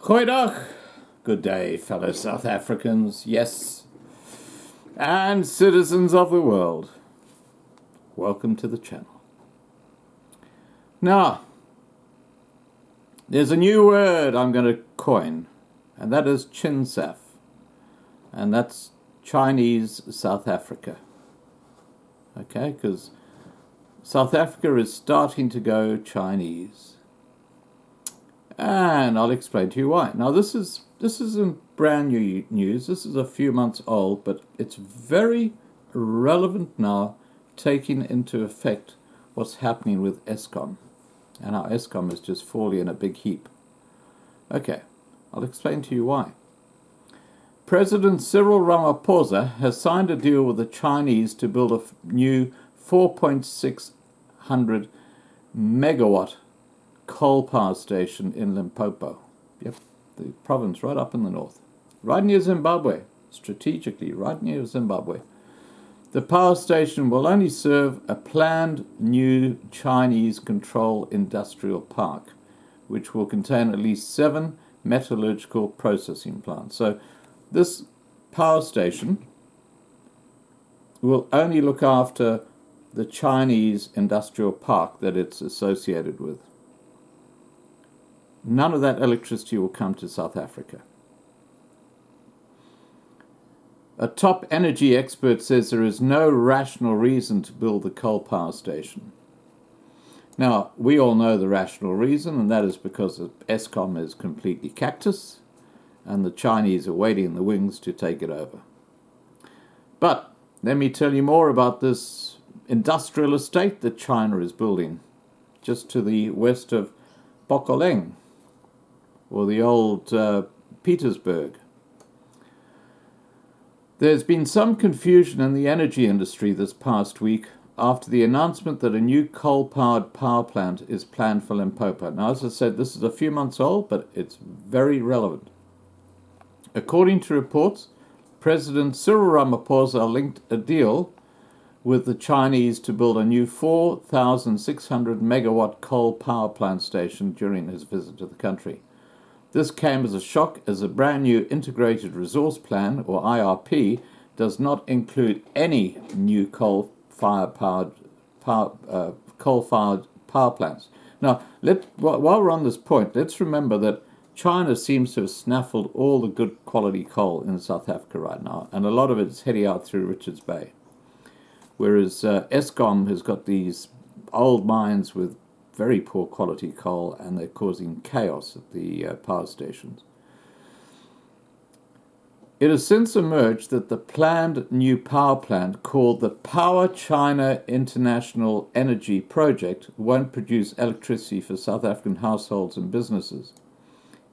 Goeiedag. Good day, fellow South Africans, yes, and citizens of the world. Welcome to the channel. Now, there's a new word I'm going to coin, and that is Chinsaf, and that's Chinese South Africa. Okay, because South Africa is starting to go Chinese. And I'll explain to you why. Now, this isn't brand new news. This is a few months old, but it's very relevant now, taking into effect what's happening with Eskom. And how Eskom is just falling in a big heap. Okay, I'll explain to you why. President Cyril Ramaphosa has signed a deal with the Chinese to build a new 4,600 megawatt coal power station in Limpopo. Yep, the province right up in the north. Right near Zimbabwe, strategically, right near Zimbabwe. The power station will only serve a planned new Chinese-controlled industrial park, which will contain at least 7 metallurgical processing plants. So this power station will only look after the Chinese industrial park that it's associated with. None of that electricity will come to South Africa. A top energy expert says there is no rational reason to build the coal power station. Now, we all know the rational reason, and that is because Eskom is completely cactus, and the Chinese are waiting in the wings to take it over. But let me tell you more about this industrial estate that China is building just to the west of Bokoleng, or the old Petersburg. There's been some confusion in the energy industry this past week after the announcement that a new coal-powered power plant is planned for Limpopo. Now, as I said, this is a few months old, but it's very relevant. According to reports, President Cyril Ramaphosa linked a deal with the Chinese to build a new 4,600 megawatt coal power plant station during his visit to the country. This came as a shock, as a brand new Integrated Resource Plan, or IRP, does not include any new coal-fired power plants. Now, while we're on this point, let's remember that China seems to have snaffled all the good quality coal in South Africa right now, and a lot of it is heading out through Richards Bay. Whereas Eskom has got these old mines with very poor quality coal, and they're causing chaos at the power stations. It has since emerged that the planned new power plant, called the Power China International Energy Project, won't produce electricity for South African households and businesses.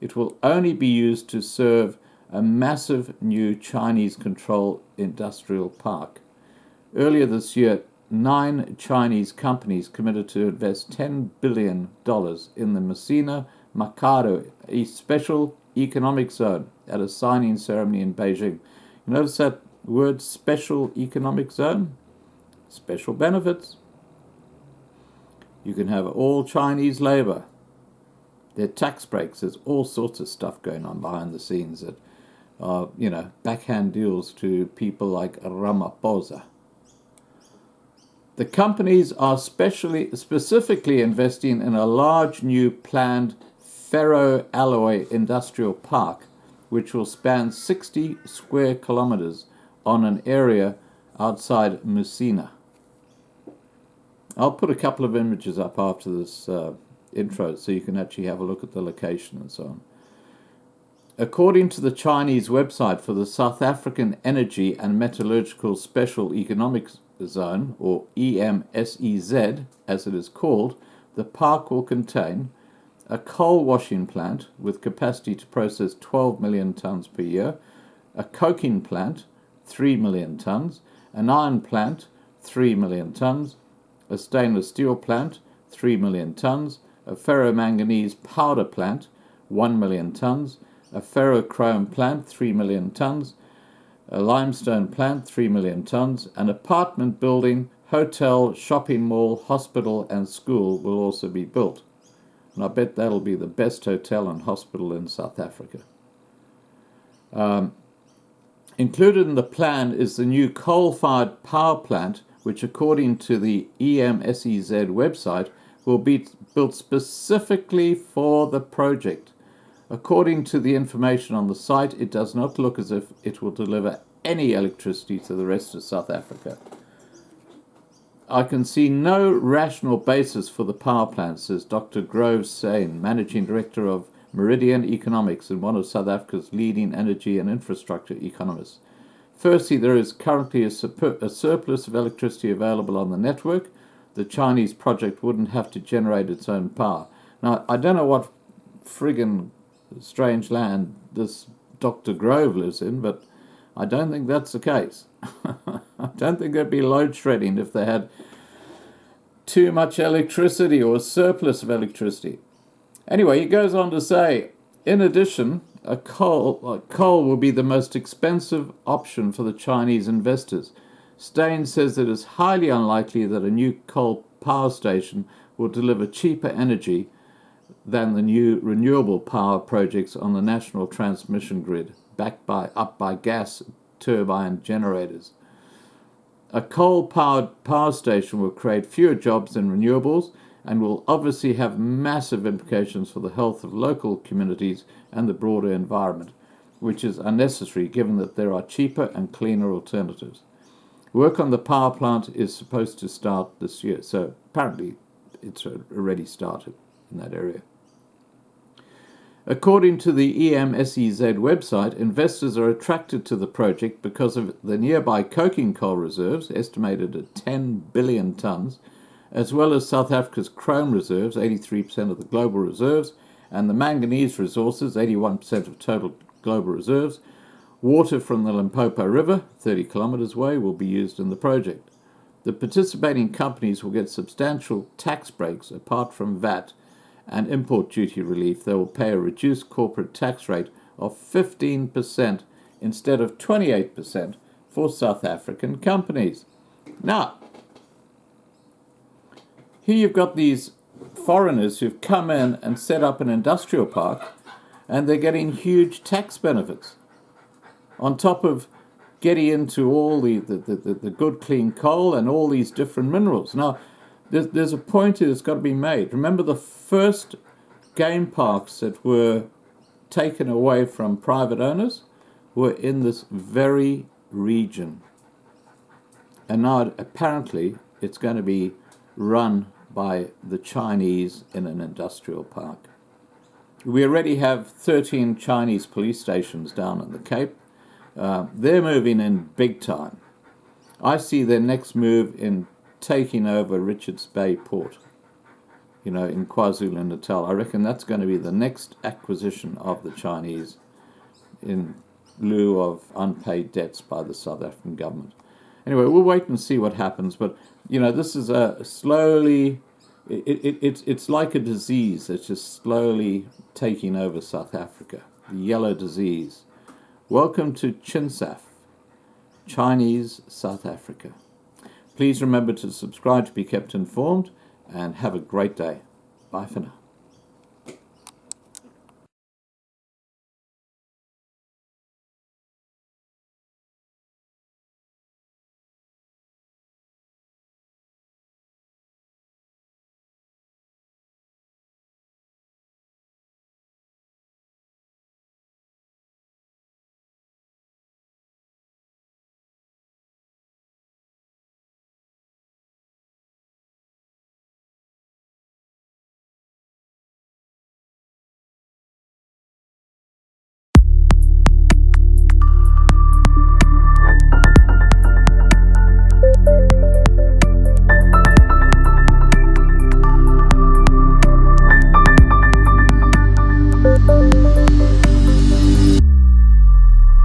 It will only be used to serve a massive new Chinese-controlled industrial park. Earlier this year, 9 Chinese companies committed to invest $10 billion in the Musina Mercado, a special economic zone, at a signing ceremony in Beijing. You notice that word, special economic zone? Special benefits. You can have all Chinese labor. There are tax breaks. There's all sorts of stuff going on behind the scenes that are, backhand deals to people like Ramaphosa. The companies are specifically investing in a large new planned ferroalloy industrial park, which will span 60 square kilometers on an area outside Musina. I'll put a couple of images up after this intro so you can actually have a look at the location and so on. According to the Chinese website for the South African Energy and Metallurgical Special Economic Zone, or EMSEZ as it is called, the park will contain a coal washing plant with capacity to process 12 million tons per year, a coking plant, 3 million tons, an iron plant, 3 million tons, a stainless steel plant, 3 million tons, a ferromanganese powder plant, 1 million tons, a ferrochrome plant, 3 million tons, a limestone plant, 3 million tons, an apartment building, hotel, shopping mall, hospital and school will also be built. And I bet that'll be the best hotel and hospital in South Africa. Included in the plan is the new coal-fired power plant, which according to the EMSEZ website will be built specifically for the project. According to the information on the site, it does not look as if it will deliver any electricity to the rest of South Africa. I can see no rational basis for the power plant, says Dr. Grove Sain, Managing Director of Meridian Economics and one of South Africa's leading energy and infrastructure economists. Firstly, there is currently a surplus of electricity available on the network. The Chinese project wouldn't have to generate its own power. Now, I don't know what friggin' strange land this Dr. Grove lives in, but I don't think that's the case. I don't think there'd be load shedding if they had too much electricity or a surplus of electricity. Anyway, he goes on to say, in addition, coal will be the most expensive option for the Chinese investors. Steyn says it is highly unlikely that a new coal power station will deliver cheaper energy than the new renewable power projects on the national transmission grid, backed up by gas turbine generators. A coal-powered power station will create fewer jobs than renewables and will obviously have massive implications for the health of local communities and the broader environment, which is unnecessary given that there are cheaper and cleaner alternatives. Work on the power plant is supposed to start this year, so apparently it's already started in that area. According to the EMSEZ website, investors are attracted to the project because of the nearby coking coal reserves, estimated at 10 billion tonnes, as well as South Africa's chrome reserves, 83% of the global reserves, and the manganese resources, 81% of total global reserves. Water from the Limpopo River, 30 kilometres away, will be used in the project. The participating companies will get substantial tax breaks apart from VAT and import duty relief. They will pay a reduced corporate tax rate of 15% instead of 28% for South African companies. Now, here you've got these foreigners who've come in and set up an industrial park, and they're getting huge tax benefits on top of getting into all the good clean coal and all these different minerals. Now, there's a point here that's got to be made. Remember, the first game parks that were taken away from private owners were in this very region. And now apparently it's going to be run by the Chinese in an industrial park. We already have 13 Chinese police stations down in the Cape. They're moving in big time. I see their next move in taking over Richards Bay Port, in KwaZulu-Natal. I reckon that's going to be the next acquisition of the Chinese in lieu of unpaid debts by the South African government. Anyway, we'll wait and see what happens, but, this is a slowly, it's like a disease that's just slowly taking over South Africa, the yellow disease. Welcome to Chinsaf, Chinese South Africa. Please remember to subscribe to be kept informed, and have a great day. Bye for now.